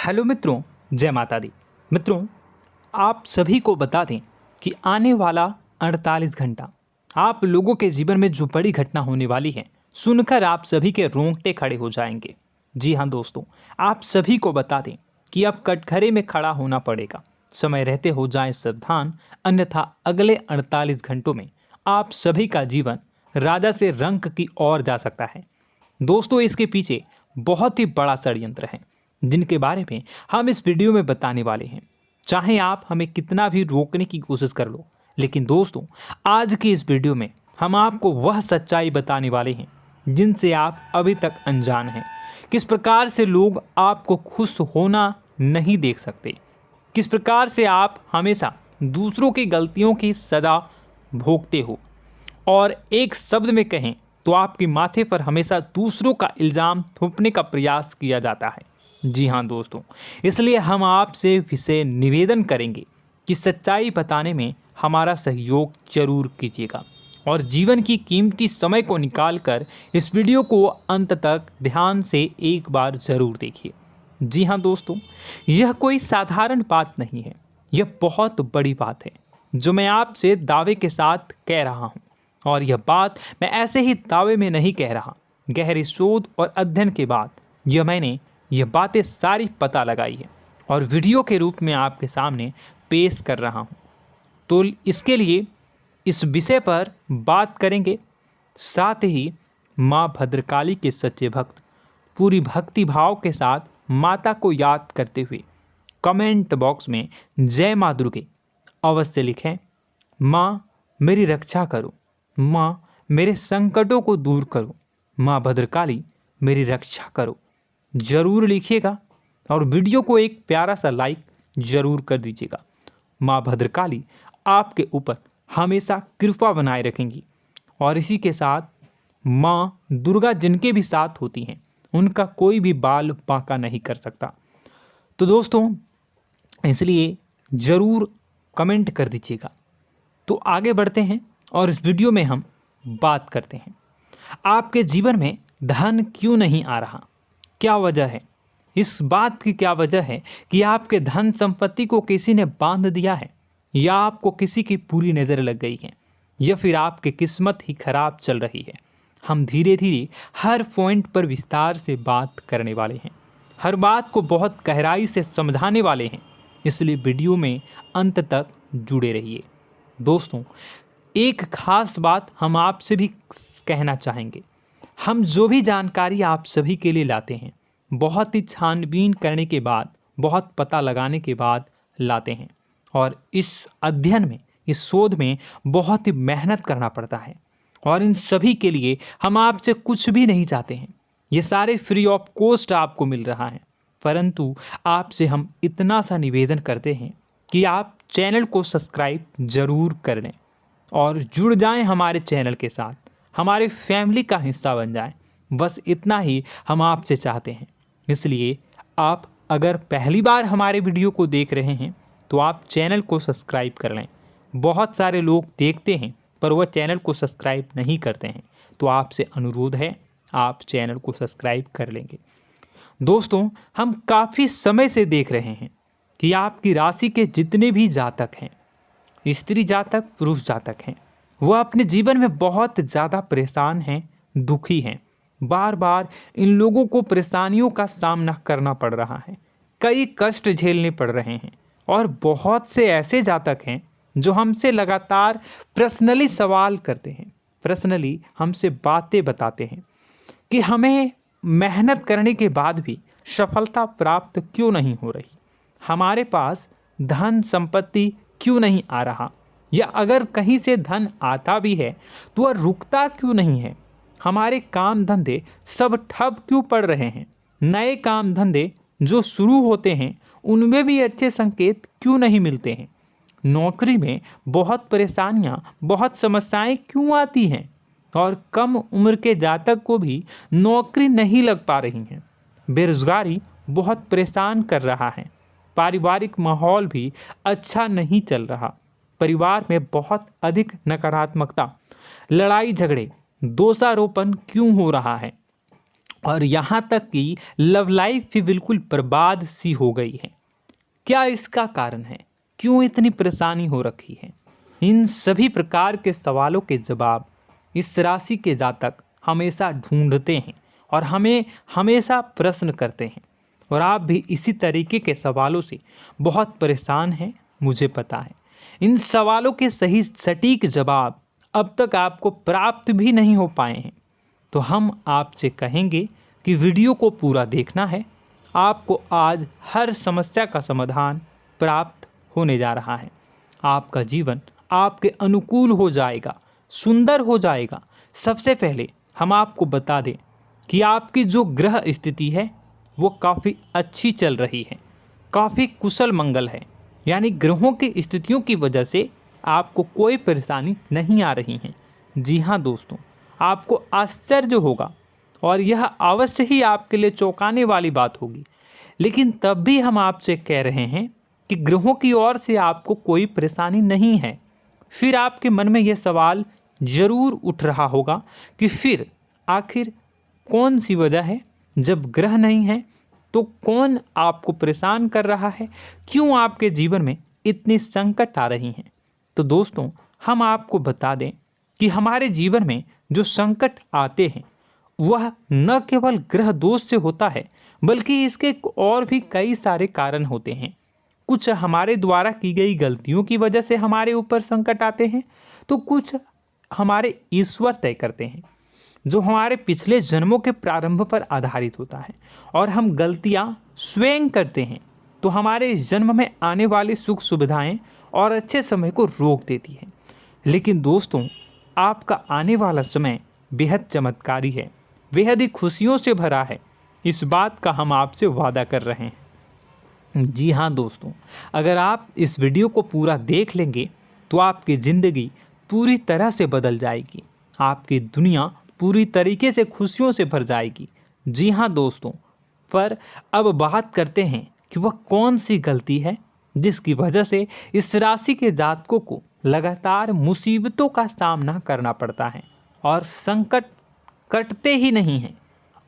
Hello मित्रों, जय माता दी। मित्रों, आप सभी को बता दें कि आने वाला 48 घंटा आप लोगों के जीवन में जो बड़ी घटना होने वाली है, सुनकर आप सभी के रोंगटे खड़े हो जाएंगे। जी हाँ दोस्तों, आप सभी को बता दें कि अब कटघरे में खड़ा होना पड़ेगा। समय रहते हो जाएं सावधान, अन्यथा अगले 48 घंटों में आप सभी का जीवन राजा से रंक की ओर जा सकता है। दोस्तों, इसके पीछे बहुत ही बड़ा षड्यंत्र है जिनके बारे में हम इस वीडियो में बताने वाले हैं। चाहे आप हमें कितना भी रोकने की कोशिश कर लो, लेकिन दोस्तों आज की इस वीडियो में हम आपको वह सच्चाई बताने वाले हैं जिनसे आप अभी तक अनजान हैं। किस प्रकार से लोग आपको खुश होना नहीं देख सकते, किस प्रकार से आप हमेशा दूसरों की गलतियों की सज़ा भोगते हो, और एक शब्द में कहें तो आपके माथे पर हमेशा दूसरों का इल्ज़ाम थोपने का प्रयास किया जाता है। जी हाँ दोस्तों, इसलिए हम आपसे विशेष निवेदन करेंगे कि सच्चाई बताने में हमारा सहयोग जरूर कीजिएगा और जीवन की कीमती समय को निकालकर इस वीडियो को अंत तक ध्यान से एक बार ज़रूर देखिए। जी हाँ दोस्तों, यह कोई साधारण बात नहीं है, यह बहुत बड़ी बात है जो मैं आपसे दावे के साथ कह रहा हूँ। और यह बात मैं ऐसे ही दावे में नहीं कह रहा, गहरी शोध और अध्ययन के बाद मैंने यह बातें सारी पता लगाई है और वीडियो के रूप में आपके सामने पेश कर रहा हूँ। तो इसके लिए इस विषय पर बात करेंगे। साथ ही माँ भद्रकाली के सच्चे भक्त पूरी भक्ति भाव के साथ माता को याद करते हुए कमेंट बॉक्स में जय माँ दुर्गे अवश्य लिखें। माँ मेरी रक्षा करो, माँ मेरे संकटों को दूर करो, माँ भद्रकाली मेरी रक्षा करो, ज़रूर लिखिएगा और वीडियो को एक प्यारा सा लाइक ज़रूर कर दीजिएगा। माँ भद्रकाली आपके ऊपर हमेशा कृपा बनाए रखेंगी और इसी के साथ माँ दुर्गा जिनके भी साथ होती हैं उनका कोई भी बाल बांका नहीं कर सकता। तो दोस्तों, इसलिए ज़रूर कमेंट कर दीजिएगा। तो आगे बढ़ते हैं और इस वीडियो में हम बात करते हैं, आपके जीवन में धन क्यों नहीं आ रहा, क्या वजह है। इस बात की क्या वजह है कि आपके धन संपत्ति को किसी ने बांध दिया है, या आपको किसी की पूरी नज़र लग गई है, या फिर आपकी किस्मत ही खराब चल रही है। हम धीरे धीरे हर पॉइंट पर विस्तार से बात करने वाले हैं, हर बात को बहुत गहराई से समझाने वाले हैं, इसलिए वीडियो में अंत तक जुड़े रहिए। दोस्तों, एक खास बात हम आपसे भी कहना चाहेंगे, हम जो भी जानकारी आप सभी के लिए लाते हैं बहुत ही छानबीन करने के बाद, बहुत पता लगाने के बाद लाते हैं, और इस अध्ययन में, इस शोध में बहुत ही मेहनत करना पड़ता है। और इन सभी के लिए हम आपसे कुछ भी नहीं चाहते हैं, ये सारे फ्री ऑफ कॉस्ट आपको मिल रहा है। परंतु आपसे हम इतना सा निवेदन करते हैं कि आप चैनल को सब्सक्राइब ज़रूर कर लें और जुड़ जाएं हमारे चैनल के साथ, हमारे फैमिली का हिस्सा बन जाएं। बस इतना ही हम आपसे चाहते हैं। इसलिए आप अगर पहली बार हमारे वीडियो को देख रहे हैं तो आप चैनल को सब्सक्राइब कर लें। बहुत सारे लोग देखते हैं पर वह चैनल को सब्सक्राइब नहीं करते हैं, तो आपसे अनुरोध है आप चैनल को सब्सक्राइब कर लेंगे। दोस्तों, हम काफ़ी समय से देख रहे हैं कि आपकी राशि के जितने भी जातक हैं, स्त्री जातक पुरुष जातक हैं, वह अपने जीवन में बहुत ज़्यादा परेशान हैं, दुखी हैं। बार बार इन लोगों को परेशानियों का सामना करना पड़ रहा है, कई कष्ट झेलने पड़ रहे हैं। और बहुत से ऐसे जातक हैं जो हमसे लगातार पर्सनली सवाल करते हैं, पर्सनली हमसे बातें बताते हैं कि हमें मेहनत करने के बाद भी सफलता प्राप्त क्यों नहीं हो रही, हमारे पास धन संपत्ति क्यों नहीं आ रहा, या अगर कहीं से धन आता भी है तो वह रुकता क्यों नहीं है, हमारे काम धंधे सब ठप क्यों पड़ रहे हैं, नए काम धंधे जो शुरू होते हैं उनमें भी अच्छे संकेत क्यों नहीं मिलते हैं, नौकरी में बहुत परेशानियां, बहुत समस्याएं क्यों आती हैं, और कम उम्र के जातक को भी नौकरी नहीं लग पा रही हैं, बेरोजगारी बहुत परेशान कर रहा है, पारिवारिक माहौल भी अच्छा नहीं चल रहा, परिवार में बहुत अधिक नकारात्मकता, लड़ाई झगड़े, दोषारोपण क्यों हो रहा है, और यहाँ तक कि लव लाइफ भी बिल्कुल बर्बाद सी हो गई है। क्या इसका कारण है? क्यों इतनी परेशानी हो रखी है? इन सभी प्रकार के सवालों के जवाब इस राशि के जातक हमेशा ढूंढते हैं और हमें हमेशा प्रश्न करते हैं। और आप भी इसी तरीके के सवालों से बहुत परेशान हैं, मुझे पता है। इन सवालों के सही सटीक जवाब अब तक आपको प्राप्त भी नहीं हो पाए हैं, तो हम आपसे कहेंगे कि वीडियो को पूरा देखना है। आपको आज हर समस्या का समाधान प्राप्त होने जा रहा है। आपका जीवन आपके अनुकूल हो जाएगा, सुंदर हो जाएगा। सबसे पहले हम आपको बता दें कि आपकी जो ग्रह स्थिति है वो काफ़ी अच्छी चल रही है, काफ़ी कुशल मंगल है। यानी ग्रहों की स्थितियों की वजह से आपको कोई परेशानी नहीं आ रही है। जी हाँ दोस्तों, आपको आश्चर्य होगा और यह अवश्य ही आपके लिए चौंकाने वाली बात होगी, लेकिन तब भी हम आपसे कह रहे हैं कि ग्रहों की ओर से आपको कोई परेशानी नहीं है। फिर आपके मन में यह सवाल जरूर उठ रहा होगा कि फिर आखिर कौन सी वजह है? जब ग्रह नहीं है तो कौन आपको परेशान कर रहा है? क्यों आपके जीवन में इतनी संकट आ रही हैं? तो दोस्तों, हम आपको बता दें कि हमारे जीवन में जो संकट आते हैं वह न केवल ग्रह दोष से होता है, बल्कि इसके और भी कई सारे कारण होते हैं। कुछ हमारे द्वारा की गई गलतियों की वजह से हमारे ऊपर संकट आते हैं, तो कुछ हमारे ईश्वर तय करते हैं, जो हमारे पिछले जन्मों के प्रारंभ पर आधारित होता है। और हम गलतियां स्वयं करते हैं तो हमारे इस जन्म में आने वाली सुख सुविधाएं और अच्छे समय को रोक देती है। लेकिन दोस्तों, आपका आने वाला समय बेहद चमत्कारी है, बेहद ही खुशियों से भरा है। इस बात का हम आपसे वादा कर रहे हैं। जी हाँ दोस्तों, अगर आप इस वीडियो को पूरा देख लेंगे तो आपकी ज़िंदगी पूरी तरह से बदल जाएगी, आपकी दुनिया पूरी तरीके से खुशियों से भर जाएगी। जी हाँ दोस्तों, पर अब बात करते हैं कि वह कौन सी गलती है जिसकी वजह से इस राशि के जातकों को लगातार मुसीबतों का सामना करना पड़ता है और संकट कटते ही नहीं हैं।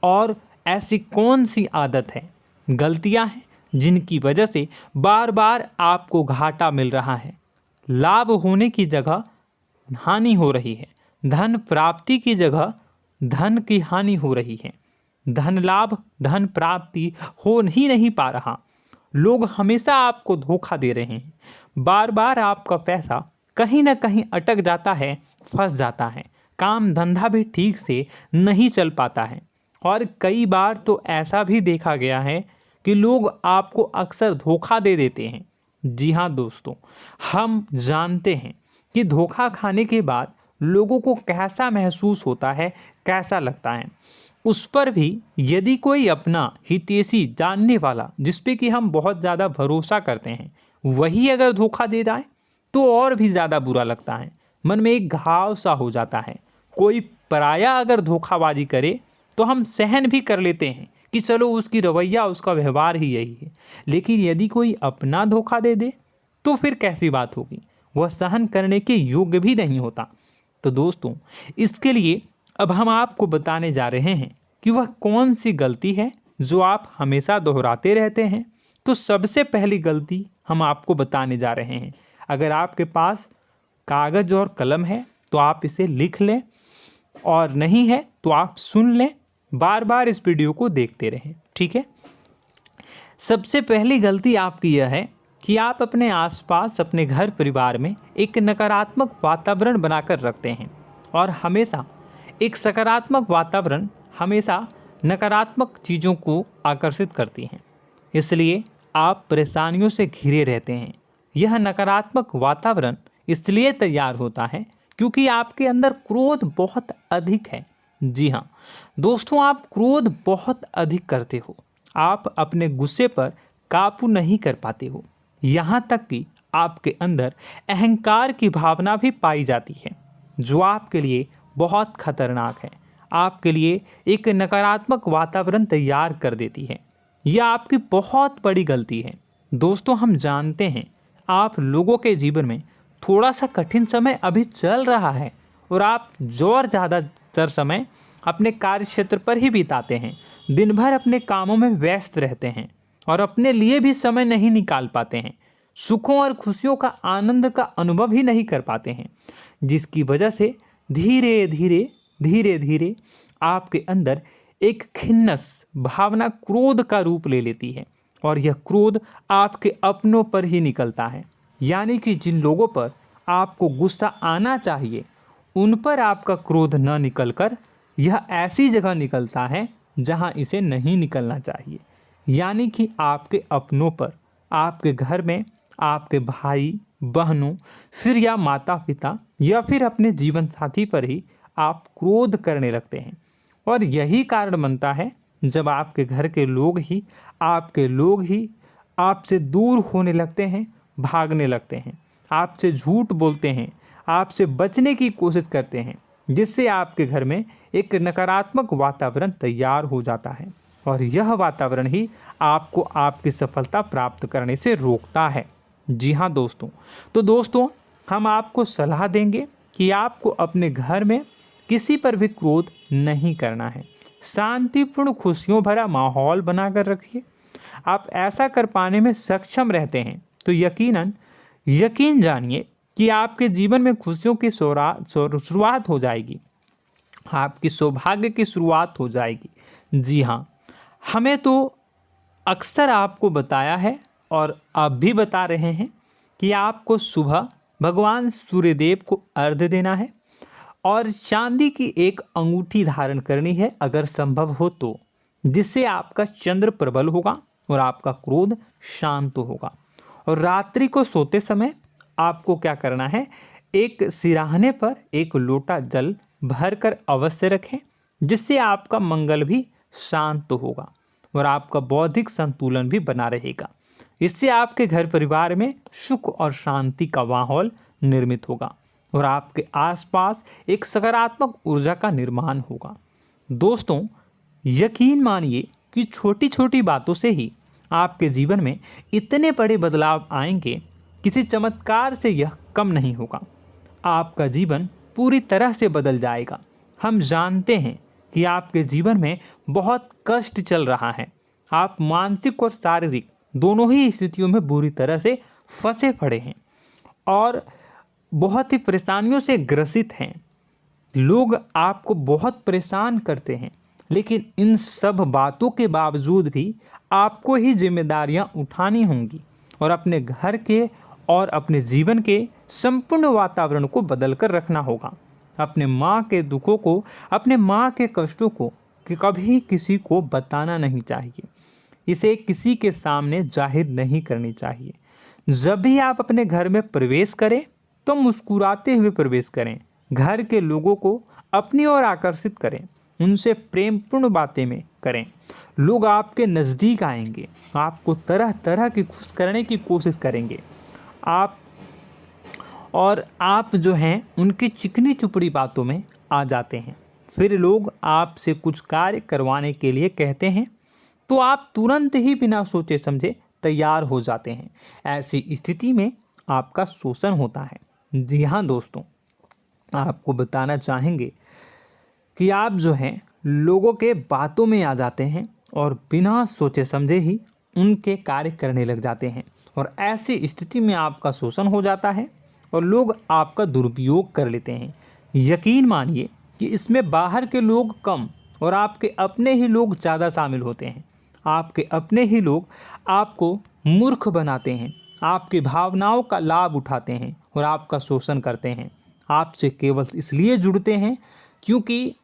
और ऐसी कौन सी आदत है, गलतियां हैं जिनकी वजह से बार बार आपको घाटा मिल रहा है, लाभ होने की जगह हानि हो रही है, धन प्राप्ति की जगह धन की हानि हो रही है, धन लाभ धन प्राप्ति हो ही नहीं पा रहा, लोग हमेशा आपको धोखा दे रहे हैं, बार बार आपका पैसा कहीं ना कहीं अटक जाता है, फंस जाता है, काम धंधा भी ठीक से नहीं चल पाता है। और कई बार तो ऐसा भी देखा गया है कि लोग आपको अक्सर धोखा दे देते हैं। जी हाँ दोस्तों, हम जानते हैं कि धोखा खाने के बाद लोगों को कैसा महसूस होता है, कैसा लगता है। उस पर भी यदि कोई अपना हितैषी जानने वाला, जिस पे कि हम बहुत ज़्यादा भरोसा करते हैं, वही अगर धोखा दे जाए तो और भी ज़्यादा बुरा लगता है, मन में एक घाव सा हो जाता है। कोई पराया अगर धोखाबाजी करे तो हम सहन भी कर लेते हैं कि चलो उसकी रवैया उसका व्यवहार ही यही है, लेकिन यदि कोई अपना धोखा दे दे तो फिर कैसी बात होगी, वह सहन करने के योग्य भी नहीं होता। तो दोस्तों, इसके लिए अब हम आपको बताने जा रहे हैं कि वह कौन सी गलती है जो आप हमेशा दोहराते रहते हैं। तो सबसे पहली गलती हम आपको बताने जा रहे हैं। अगर आपके पास कागज़ और कलम है तो आप इसे लिख लें, और नहीं है तो आप सुन लें, बार बार इस वीडियो को देखते रहें, ठीक है। सबसे पहली गलती आपकी यह है कि आप अपने आसपास, अपने घर परिवार में एक नकारात्मक वातावरण बनाकर रखते हैं, और हमेशा एक सकारात्मक वातावरण हमेशा नकारात्मक चीज़ों को आकर्षित करती हैं। इसलिए आप परेशानियों से घिरे रहते हैं। यह नकारात्मक वातावरण इसलिए तैयार होता है क्योंकि आपके अंदर क्रोध बहुत अधिक है। जी हाँ दोस्तों, आप क्रोध बहुत अधिक करते हो, आप अपने गुस्से पर काबू नहीं कर पाते हो, यहाँ तक कि आपके अंदर अहंकार की भावना भी पाई जाती है, जो आपके लिए बहुत खतरनाक है, आपके लिए एक नकारात्मक वातावरण तैयार कर देती है। यह आपकी बहुत बड़ी गलती है। दोस्तों, हम जानते हैं आप लोगों के जीवन में थोड़ा सा कठिन समय अभी चल रहा है और आप जोर ज़्यादा अधिकतर समय अपने कार्य क्षेत्र पर ही बिताते हैं, दिन भर अपने कामों में व्यस्त रहते हैं और अपने लिए भी समय नहीं निकाल पाते हैं, सुखों और खुशियों का आनंद का अनुभव ही नहीं कर पाते हैं, जिसकी वजह से धीरे धीरे आपके अंदर एक खिन्नस भावना क्रोध का रूप ले लेती है और यह क्रोध आपके अपनों पर ही निकलता है। यानी कि जिन लोगों पर आपको गुस्सा आना चाहिए उन पर आपका क्रोध न निकलकर यह ऐसी जगह निकलता है जहां इसे नहीं निकलना चाहिए। यानी कि आपके अपनों पर, आपके घर में आपके भाई बहनों, फिर या माता पिता या फिर अपने जीवन साथी पर ही आप क्रोध करने लगते हैं। और यही कारण बनता है जब आपके घर के लोग ही आपसे दूर होने लगते हैं, भागने लगते हैं, आपसे झूठ बोलते हैं, आपसे बचने की कोशिश करते हैं, जिससे आपके घर में एक नकारात्मक वातावरण तैयार हो जाता है और यह वातावरण ही आपको आपकी सफलता प्राप्त करने से रोकता है। जी हाँ दोस्तों, तो दोस्तों हम आपको सलाह देंगे कि आपको अपने घर में किसी पर भी क्रोध नहीं करना है। शांतिपूर्ण खुशियों भरा माहौल बनाकर रखिए। आप ऐसा कर पाने में सक्षम रहते हैं तो यकीन जानिए कि आपके जीवन में खुशियों की शुरुआत हो जाएगी, आपकी सौभाग्य की शुरुआत हो जाएगी। जी हाँ, हमें तो अक्सर आपको बताया है और अब भी बता रहे हैं कि आपको सुबह भगवान सूर्यदेव को अर्घ्य देना है और चांदी की एक अंगूठी धारण करनी है अगर संभव हो तो, जिससे आपका चंद्र प्रबल होगा और आपका क्रोध शांत होगा। और रात्रि को सोते समय आपको क्या करना है, एक सिराहने पर एक लोटा जल भरकर अवश्य रखें, जिससे आपका मंगल भी शांत होगा और आपका बौद्धिक संतुलन भी बना रहेगा। इससे आपके घर परिवार में सुख और शांति का माहौल निर्मित होगा और आपके आसपास एक सकारात्मक ऊर्जा का निर्माण होगा। दोस्तों यकीन मानिए कि छोटी छोटी बातों से ही आपके जीवन में इतने बड़े बदलाव आएंगे, किसी चमत्कार से यह कम नहीं होगा। आपका जीवन पूरी तरह से बदल जाएगा। हम जानते हैं कि आपके जीवन में बहुत कष्ट चल रहा है, आप मानसिक और शारीरिक दोनों ही स्थितियों में बुरी तरह से फंसे पड़े हैं और बहुत ही परेशानियों से ग्रसित हैं। लोग आपको बहुत परेशान करते हैं, लेकिन इन सब बातों के बावजूद भी आपको ही जिम्मेदारियां उठानी होंगी और अपने घर के और अपने जीवन के संपूर्ण वातावरण को बदल कर रखना होगा। अपने माँ के दुखों को, अपने माँ के कष्टों को कभी किसी को बताना नहीं चाहिए, इसे किसी के सामने जाहिर नहीं करनी चाहिए। जब भी आप अपने घर में प्रवेश करें तो मुस्कुराते हुए प्रवेश करें, घर के लोगों को अपनी ओर आकर्षित करें, उनसे प्रेमपूर्ण बातें में करें। लोग आपके नज़दीक आएंगे, आपको तरह तरह की खुश करने की कोशिश करेंगे। आप जो हैं उनकी चिकनी चुपड़ी बातों में आ जाते हैं। फिर लोग आपसे कुछ कार्य करवाने के लिए कहते हैं तो आप तुरंत ही बिना सोचे समझे तैयार हो जाते हैं। ऐसी स्थिति में आपका शोषण होता है। जी हाँ दोस्तों, आपको बताना चाहेंगे कि आप जो हैं लोगों के बातों में आ जाते हैं और बिना सोचे समझे ही उनके कार्य करने लग जाते हैं और ऐसी स्थिति में आपका शोषण हो जाता है और लोग आपका दुरुपयोग कर लेते हैं। यकीन मानिए कि इसमें बाहर के लोग कम और आपके अपने ही लोग ज़्यादा शामिल होते हैं। आपके अपने ही लोग आपको मूर्ख बनाते हैं, आपकी भावनाओं का लाभ उठाते हैं और आपका शोषण करते हैं। आपसे केवल इसलिए जुड़ते हैं क्योंकि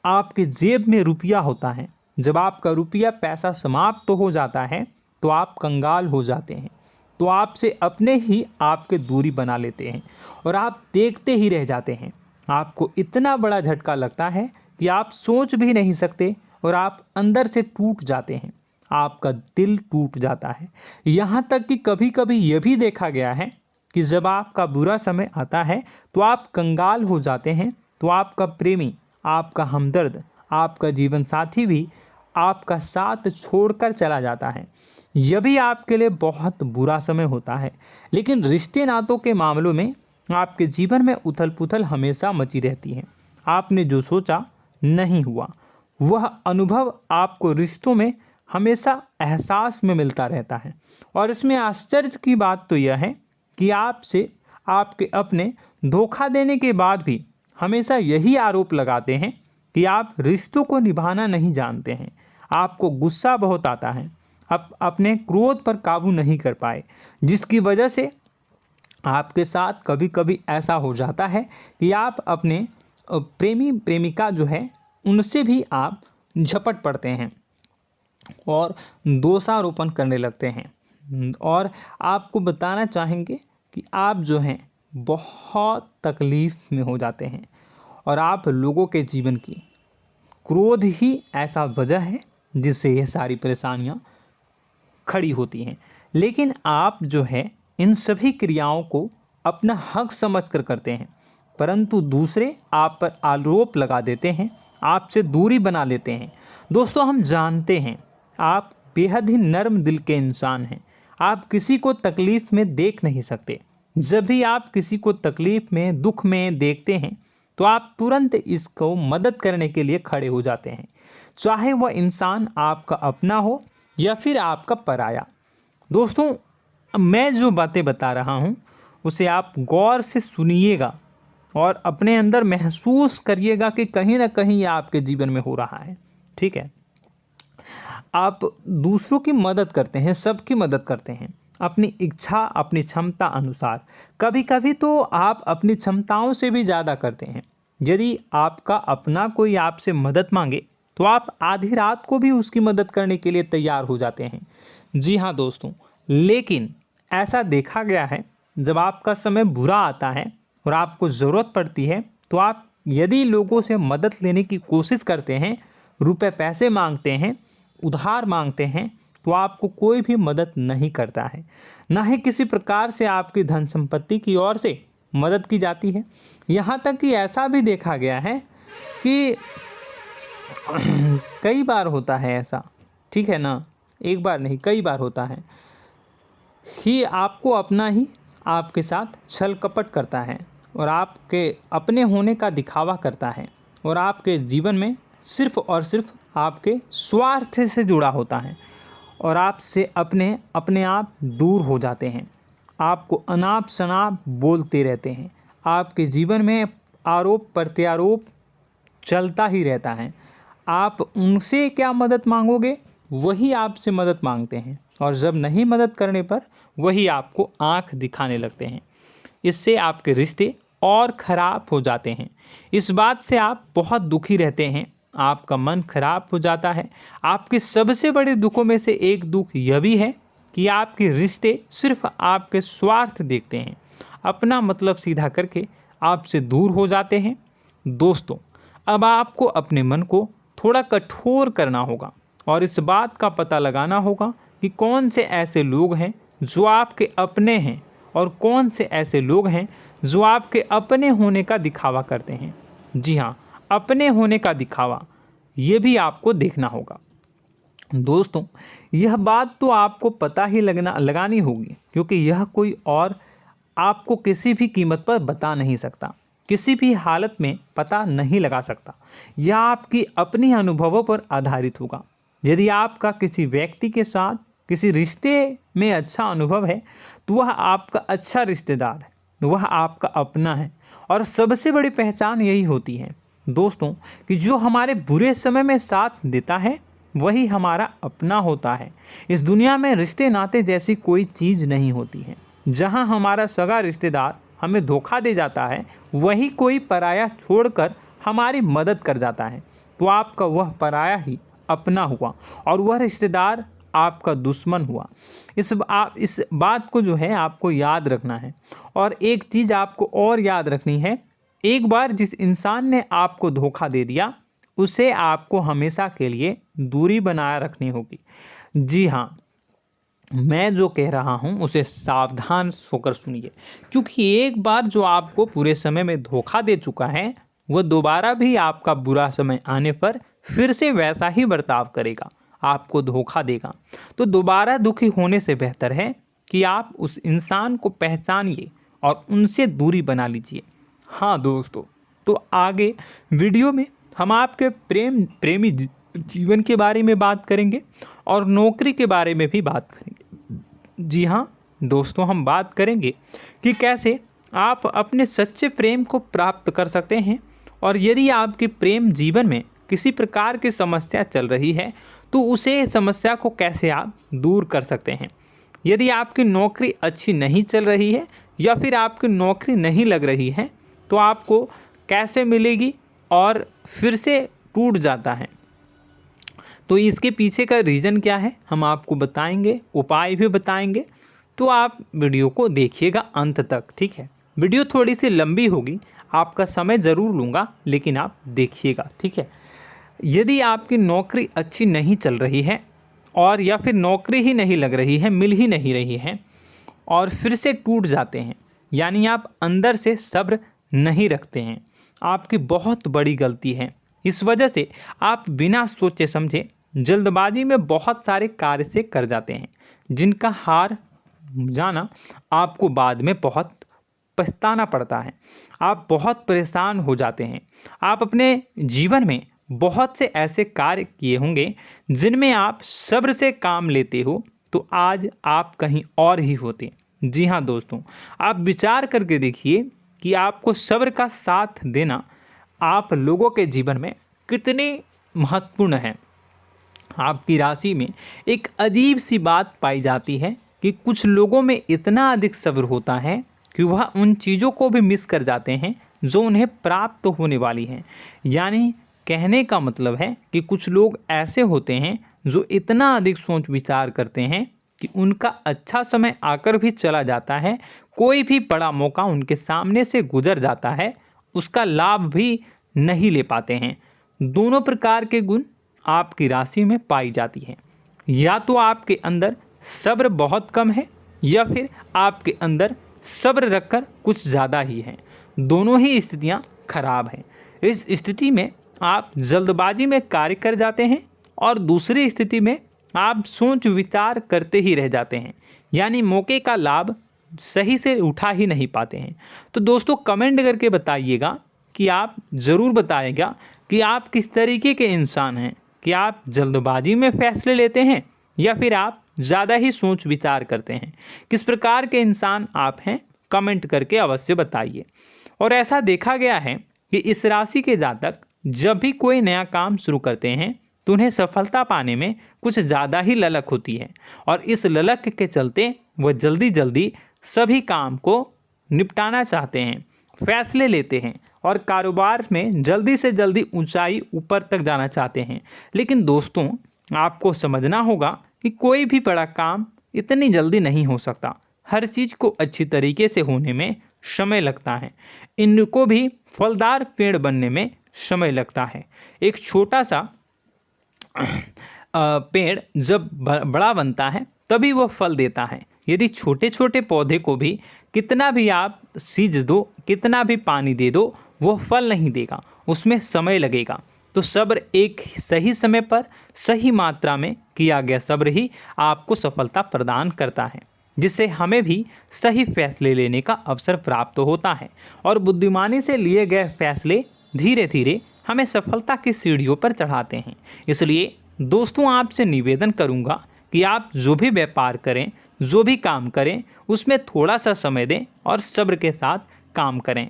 आपके जेब में रुपया होता है। जब आपका रुपया पैसा समाप्त हो जाता है तो आप कंगाल हो जाते हैं, तो आपसे अपने ही आपके दूरी बना लेते हैं और आप देखते ही रह जाते हैं। आपको इतना बड़ा झटका लगता है कि आप सोच भी नहीं सकते और आप अंदर से टूट जाते हैं, आपका दिल टूट जाता है। यहाँ तक कि कभी कभी यह भी देखा गया है कि जब आपका बुरा समय आता है तो आप कंगाल हो जाते हैं, तो आपका प्रेमी, आपका हमदर्द, आपका जीवन साथी भी आपका साथ छोड़कर चला जाता है। यह भी आपके लिए बहुत बुरा समय होता है। लेकिन रिश्ते नातों के मामलों में आपके जीवन में उथल पुथल हमेशा मची रहती है। आपने जो सोचा नहीं हुआ। वह अनुभव आपको रिश्तों में हमेशा एहसास में मिलता रहता है। और इसमें आश्चर्य की बात तो यह है कि आपसे आपके अपने धोखा देने के बाद भी हमेशा यही आरोप लगाते हैं कि आप रिश्तों को निभाना नहीं जानते हैं। आपको गुस्सा बहुत आता है, अपने क्रोध पर काबू नहीं कर पाए, जिसकी वजह से आपके साथ कभी कभी ऐसा हो जाता है कि आप अपने प्रेमी प्रेमिका जो है उनसे भी आप झपट पड़ते हैं और दोषारोपण करने लगते हैं। और आपको बताना चाहेंगे कि आप जो हैं बहुत तकलीफ़ में हो जाते हैं और आप लोगों के जीवन की क्रोध ही ऐसा वजह है जिससे ये सारी परेशानियां खड़ी होती हैं। लेकिन आप जो है इन सभी क्रियाओं को अपना हक समझकर करते हैं, परंतु दूसरे आप पर आरोप लगा देते हैं, आपसे दूरी बना लेते हैं। दोस्तों, हम जानते हैं आप बेहद ही नर्म दिल के इंसान हैं। आप किसी को तकलीफ़ में देख नहीं सकते। जब भी आप किसी को तकलीफ़ में, दुख में देखते हैं तो आप तुरंत इसको मदद करने के लिए खड़े हो जाते हैं, चाहे वह इंसान आपका अपना हो या फिर आपका पराया। दोस्तों, मैं जो बातें बता रहा हूँ उसे आप गौर से सुनिएगा और अपने अंदर महसूस करिएगा कि कहीं ना कहीं ये आपके जीवन में हो रहा है। ठीक है, आप दूसरों की मदद करते हैं, सबकी मदद करते हैं अपनी इच्छा, अपनी क्षमता अनुसार। कभी कभी तो आप अपनी क्षमताओं से भी ज़्यादा करते हैं। यदि आपका अपना कोई आपसे मदद मांगे तो आप आधी रात को भी उसकी मदद करने के लिए तैयार हो जाते हैं। जी हाँ दोस्तों, लेकिन ऐसा देखा गया है जब आपका समय बुरा आता है और आपको ज़रूरत पड़ती है तो आप यदि लोगों से मदद लेने की कोशिश करते हैं, रुपए पैसे मांगते हैं, उधार मांगते हैं, तो आपको कोई भी मदद नहीं करता है। ना ही किसी प्रकार से आपकी धन संपत्ति की ओर से मदद की जाती है। यहाँ तक कि ऐसा भी देखा गया है कि कई बार होता है ऐसा, ठीक है ना, एक बार नहीं कई बार होता है कि आपको अपना ही आपके साथ छल कपट करता है और आपके अपने होने का दिखावा करता है और आपके जीवन में सिर्फ और सिर्फ आपके स्वार्थ से जुड़ा होता है और आपसे अपने आप दूर हो जाते हैं। आपको अनाप शनाप बोलते रहते हैं। आपके जीवन में आरोप प्रत्यारोप चलता ही रहता है। आप उनसे क्या मदद मांगोगे, वही आपसे मदद मांगते हैं और जब नहीं मदद करने पर वही आपको आंख दिखाने लगते हैं। इससे आपके रिश्ते और ख़राब हो जाते हैं। इस बात से आप बहुत दुखी रहते हैं, आपका मन खराब हो जाता है। आपके सबसे बड़े दुखों में से एक दुख यह भी है कि आपके रिश्ते सिर्फ आपके स्वार्थ देखते हैं, अपना मतलब सीधा करके आपसे दूर हो जाते हैं। दोस्तों, अब आपको अपने मन को थोड़ा कठोर करना होगा और इस बात का पता लगाना होगा कि कौन से ऐसे लोग हैं जो आपके अपने हैं और कौन से ऐसे लोग हैं जो आपके अपने होने का दिखावा करते हैं। जी हाँ, अपने होने का दिखावा, ये भी आपको देखना होगा। दोस्तों, यह बात तो आपको पता ही लगानी होगी, क्योंकि यह कोई और आपको किसी भी कीमत पर बता नहीं सकता, किसी भी हालत में पता नहीं लगा सकता। यह आपकी अपनी अनुभवों पर आधारित होगा। यदि आपका किसी व्यक्ति के साथ किसी रिश्ते में अच्छा अनुभव है तो वह आपका अच्छा रिश्तेदार है, वह आपका अपना है। और सबसे बड़ी पहचान यही होती है दोस्तों कि जो हमारे बुरे समय में साथ देता है वही हमारा अपना होता है। इस दुनिया में रिश्ते नाते जैसी कोई चीज़ नहीं होती है। जहां हमारा सगा रिश्तेदार हमें धोखा दे जाता है, वही कोई पराया छोड़कर हमारी मदद कर जाता है, तो आपका वह पराया ही अपना हुआ और वह रिश्तेदार आपका दुश्मन हुआ। इस बात को जो है आपको याद रखना है। और एक चीज़ आपको और याद रखनी है, एक बार जिस इंसान ने आपको धोखा दे दिया उसे आपको हमेशा के लिए दूरी बनाए रखनी होगी। जी हाँ, मैं जो कह रहा हूँ उसे सावधान होकर सुनिए, क्योंकि एक बार जो आपको पूरे समय में धोखा दे चुका है वह दोबारा भी आपका बुरा समय आने पर फिर से वैसा ही बर्ताव करेगा, आपको धोखा देगा। तो दोबारा दुखी होने से बेहतर है कि आप उस इंसान को पहचानिए और उनसे दूरी बना लीजिए। हाँ दोस्तों, तो आगे वीडियो में हम आपके प्रेमी जीवन के बारे में बात करेंगे और नौकरी के बारे में भी बात करेंगे। जी हाँ दोस्तों, हम बात करेंगे कि कैसे आप अपने सच्चे प्रेम को प्राप्त कर सकते हैं, और यदि आपके प्रेम जीवन में किसी प्रकार की समस्या चल रही है तो उसे समस्या को कैसे आप दूर कर सकते हैं। यदि आपकी नौकरी अच्छी नहीं चल रही है या फिर आपकी नौकरी नहीं लग रही है तो आपको कैसे मिलेगी और फिर से टूट जाता है, तो इसके पीछे का रीज़न क्या है हम आपको बताएंगे, उपाय भी बताएंगे। तो आप वीडियो को देखिएगा अंत तक, ठीक है। वीडियो थोड़ी सी लंबी होगी, आपका समय ज़रूर लूँगा, लेकिन आप देखिएगा, ठीक है। यदि आपकी नौकरी अच्छी नहीं चल रही है और या फिर नौकरी ही नहीं लग रही है, मिल ही नहीं रही है और फिर से टूट जाते हैं, यानी आप अंदर से सब्र नहीं रखते हैं, आपकी बहुत बड़ी गलती है। इस वजह से आप बिना सोचे समझे जल्दबाजी में बहुत सारे कार्य से कर जाते हैं, जिनका हार जाना आपको बाद में बहुत पछताना पड़ता है। आप बहुत परेशान हो जाते हैं। आप अपने जीवन में बहुत से ऐसे कार्य किए होंगे जिनमें आप सब्र से काम लेते हो, तो आज आप कहीं और ही होते। जी हाँ दोस्तों, आप विचार करके देखिए कि आपको सब्र का साथ देना आप लोगों के जीवन में कितनी महत्वपूर्ण है। आपकी राशि में एक अजीब सी बात पाई जाती है कि कुछ लोगों में इतना अधिक सब्र होता है कि वह उन चीज़ों को भी मिस कर जाते हैं जो उन्हें प्राप्त होने वाली हैं। यानी कहने का मतलब है कि कुछ लोग ऐसे होते हैं जो इतना अधिक सोच विचार करते हैं कि उनका अच्छा समय आकर भी चला जाता है, कोई भी बड़ा मौका उनके सामने से गुजर जाता है, उसका लाभ भी नहीं ले पाते हैं। दोनों प्रकार के गुण आपकी राशि में पाई जाती है। या तो आपके अंदर सब्र बहुत कम है या फिर आपके अंदर सब्र रखकर कुछ ज़्यादा ही है। दोनों ही स्थितियाँ खराब हैं। इस स्थिति में आप जल्दबाजी में कार्य कर जाते हैं और दूसरी स्थिति में आप सोच विचार करते ही रह जाते हैं, यानी मौके का लाभ सही से उठा ही नहीं पाते हैं। तो दोस्तों कमेंट करके बताइएगा कि आप ज़रूर बताइएगा कि आप किस तरीके के इंसान हैं, कि आप जल्दबाजी में फैसले लेते हैं या फिर आप ज़्यादा ही सोच विचार करते हैं। किस प्रकार के इंसान आप हैं, कमेंट करके अवश्य बताइए। और ऐसा देखा गया है कि इस राशि के जातक जब भी कोई नया काम शुरू करते हैं तो उन्हें सफलता पाने में कुछ ज़्यादा ही ललक होती है, और इस ललक के चलते वह जल्दी जल्दी सभी काम को निपटाना चाहते हैं, फैसले लेते हैं और कारोबार में जल्दी से जल्दी ऊंचाई ऊपर तक जाना चाहते हैं। लेकिन दोस्तों आपको समझना होगा कि कोई भी बड़ा काम इतनी जल्दी नहीं हो सकता। हर चीज़ को अच्छी तरीके से होने में समय लगता है। इनको भी फलदार पेड़ बनने में समय लगता है। एक छोटा सा पेड़ जब बड़ा बनता है तभी वह फल देता है। यदि छोटे छोटे पौधे को भी कितना भी आप सींच दो, कितना भी पानी दे दो, वो फल नहीं देगा, उसमें समय लगेगा। तो सब्र एक सही समय पर सही मात्रा में किया गया सब्र ही आपको सफलता प्रदान करता है, जिससे हमें भी सही फैसले लेने का अवसर प्राप्त होता है। और बुद्धिमानी से लिए गए फैसले धीरे धीरे हमें सफलता की सीढ़ियों पर चढ़ाते हैं। इसलिए दोस्तों आपसे निवेदन करूंगा कि आप जो भी व्यापार करें, जो भी काम करें, उसमें थोड़ा सा समय दें और सब्र के साथ काम करें।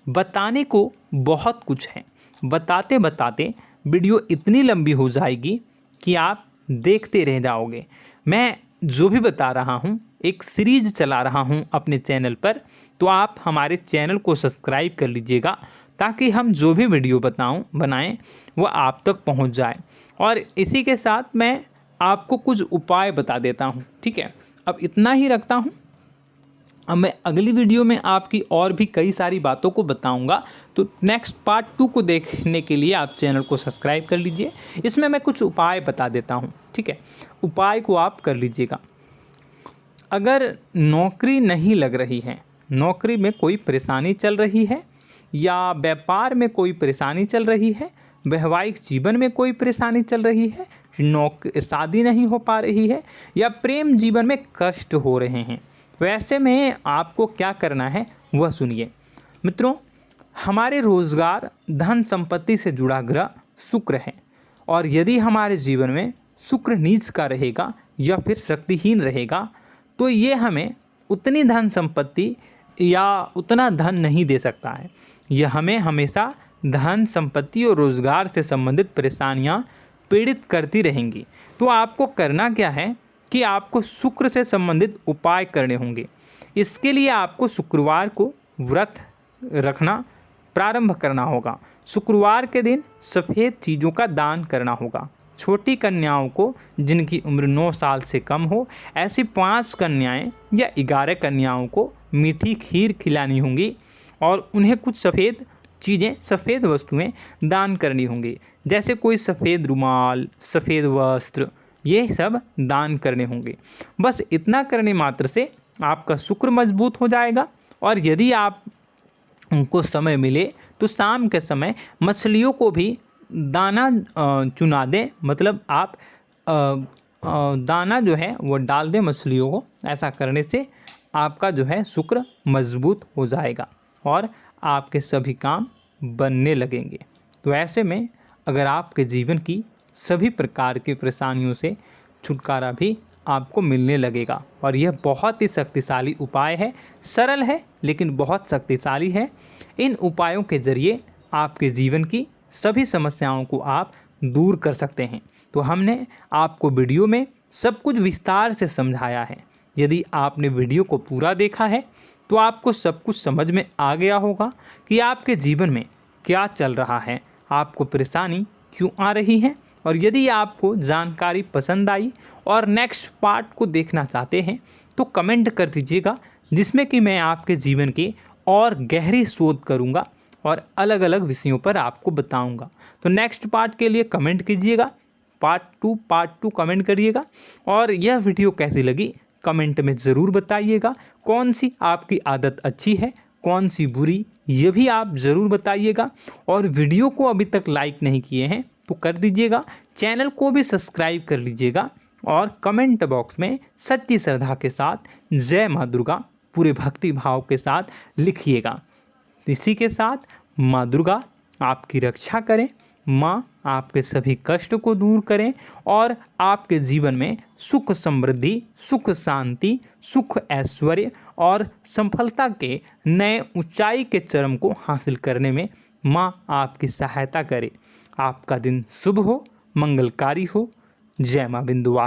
बताने को बहुत कुछ है, बताते बताते वीडियो इतनी लंबी हो जाएगी कि आप देखते रह जाओगे। मैं जो भी बता रहा हूँ एक सीरीज चला रहा हूँ अपने चैनल पर, तो आप हमारे चैनल को सब्सक्राइब कर लीजिएगा ताकि हम जो भी वीडियो बनाएं वो आप तक पहुँच जाए। और इसी के साथ मैं आपको कुछ उपाय बता देता हूँ, ठीक है। अब इतना ही रखता हूँ। अब मैं अगली वीडियो में आपकी और भी कई सारी बातों को बताऊंगा। तो नेक्स्ट पार्ट 2 को देखने के लिए आप चैनल को सब्सक्राइब कर लीजिए। इसमें मैं कुछ उपाय बता देता हूं, ठीक है। उपाय को आप कर लीजिएगा। अगर नौकरी नहीं लग रही है, नौकरी में कोई परेशानी चल रही है, या व्यापार में कोई परेशानी चल रही है, वैवाहिक जीवन में कोई परेशानी चल रही है, शादी नहीं हो पा रही है, या प्रेम जीवन में कष्ट हो रहे हैं, वैसे में आपको क्या करना है वह सुनिए। मित्रों, हमारे रोजगार, धन संपत्ति से जुड़ा ग्रह शुक्र है, और यदि हमारे जीवन में शुक्र नीच का रहेगा या फिर शक्तिहीन रहेगा तो ये हमें उतनी धन संपत्ति या उतना धन नहीं दे सकता है। यह हमें हमेशा धन संपत्ति और रोजगार से संबंधित परेशानियां पीड़ित करती रहेंगी। तो आपको करना क्या है कि आपको शुक्र से संबंधित उपाय करने होंगे। इसके लिए आपको शुक्रवार को व्रत रखना प्रारंभ करना होगा। शुक्रवार के दिन सफ़ेद चीज़ों का दान करना होगा। छोटी कन्याओं को जिनकी उम्र 9 साल से कम हो, ऐसी 5 कन्याएं या 11 कन्याओं को मीठी खीर खिलानी होंगी और उन्हें कुछ सफ़ेद चीज़ें, सफ़ेद वस्तुएं दान करनी होंगी, जैसे कोई सफ़ेद रुमाल, सफ़ेद वस्त्र, ये सब दान करने होंगे। बस इतना करने मात्र से आपका शुक्र मजबूत हो जाएगा। और यदि आप उनको समय मिले तो शाम के समय मछलियों को भी दाना चुना दें, मतलब आप दाना जो है वो डाल दें मछलियों को। ऐसा करने से आपका जो है शुक्र मजबूत हो जाएगा और आपके सभी काम बनने लगेंगे। तो ऐसे में अगर आपके जीवन की सभी प्रकार की परेशानियों से छुटकारा भी आपको मिलने लगेगा। और यह बहुत ही शक्तिशाली उपाय है, सरल है लेकिन बहुत शक्तिशाली है। इन उपायों के ज़रिए आपके जीवन की सभी समस्याओं को आप दूर कर सकते हैं। तो हमने आपको वीडियो में सब कुछ विस्तार से समझाया है। यदि आपने वीडियो को पूरा देखा है तो आपको सब कुछ समझ में आ गया होगा कि आपके जीवन में क्या चल रहा है, आपको परेशानी क्यों आ रही है। और यदि आपको जानकारी पसंद आई और नेक्स्ट पार्ट को देखना चाहते हैं तो कमेंट कर दीजिएगा, जिसमें कि मैं आपके जीवन की और गहरी शोध करूंगा और अलग अलग विषयों पर आपको बताऊंगा। तो नेक्स्ट पार्ट के लिए कमेंट कीजिएगा, पार्ट टू कमेंट करिएगा। और यह वीडियो कैसी लगी कमेंट में ज़रूर बताइएगा। कौन सी आपकी आदत अच्छी है, कौन सी बुरी, ये भी आप ज़रूर बताइएगा। और वीडियो को अभी तक लाइक नहीं किए हैं तो कर दीजिएगा, चैनल को भी सब्सक्राइब कर लीजिएगा और कमेंट बॉक्स में सच्ची श्रद्धा के साथ जय माँ दुर्गा पूरे भक्ति भाव के साथ लिखिएगा। इसी के साथ माँ दुर्गा आपकी रक्षा करें, माँ आपके सभी कष्ट को दूर करें और आपके जीवन में सुख समृद्धि, सुख शांति, सुख ऐश्वर्य और सफलता के नए ऊंचाई के चरम को हासिल करने में माँ आपकी सहायता करे। आपका दिन शुभ हो, मंगलकारी हो। जय माँ बिंदुवासिनी।